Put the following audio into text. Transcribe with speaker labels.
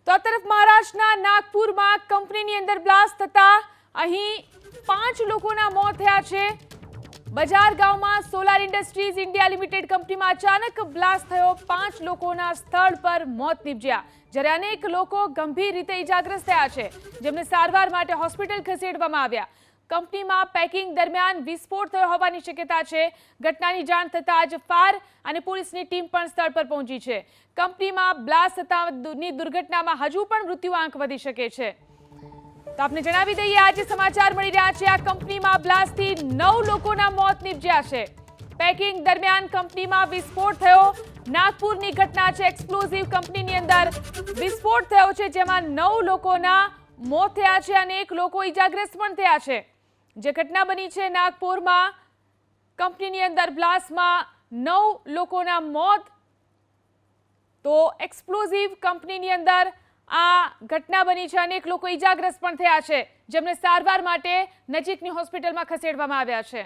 Speaker 1: તો આ તરફ મહારાષ્ટ્રના નાગપુરમાં કંપનીની અંદર બ્લાસ્ટ થતા અહીં 5 લોકોના મોત થયા છે। બજાર ગામમાં સોલાર ઇન્ડસ્ટ્રીઝ ઇન્ડિયા લિમિટેડ કંપનીમાં અચાનક બ્લાસ્ટ થયો, 5 લોકોના સ્થળ પર મોત નીપજ્યા, જ્યારે અનેક લોકો ગંભીર રીતે ઇજાગ્રસ્ત થયા છે, જેમને સારવાર માટે હોસ્પિટલ ખસેડવામાં આવ્યા। કંપનીમાં પેકિંગ દરમિયાન વિસ્ફોટ થયો હોવાની શક્યતા છે। ઘટનાની જાણ થતાં જ ફાયર અને પોલીસની ટીમ પણ સ્થળ પર પહોંચી છે। કંપનીમાં બ્લાસ્ટ થતાની દુર્ઘટનામાં હજુ પણ મૃત્યુઆંક વધી શકે છે। તો આપને જણાવી દઈએ, આજે સમાચાર મળી રહ્યા છે, આ કંપનીમાં બ્લાસ્ટથી 9 લોકોના મોત નીપજ્યા છે। પેકિંગ દરમિયાન કંપનીમાં વિસ્ફોટ થયો। નાગપુરની ઘટના છે, એક્સપ્લોઝિવ કંપનીની અંદર વિસ્ફોટ થયો છે, જેમાં 9 લોકોના મોત થયા છે, અનેક લોકો ઇજાગ્રસ્ત પણ થયા છે। જે ઘટના બની છે નાગપુરમાં, કંપનીની અંદર બ્લાસ્ટમાં 9 લોકોના મોત। તો એક્સપ્લોઝિવ કંપનીની અંદર આ ઘટના બની છે, અનેક લોકો ઇજાગ્રસ્ત પણ થયા છે, જેમને સારવાર માટે નજીકની હોસ્પિટલમાં ખસેડવામાં આવ્યા છે।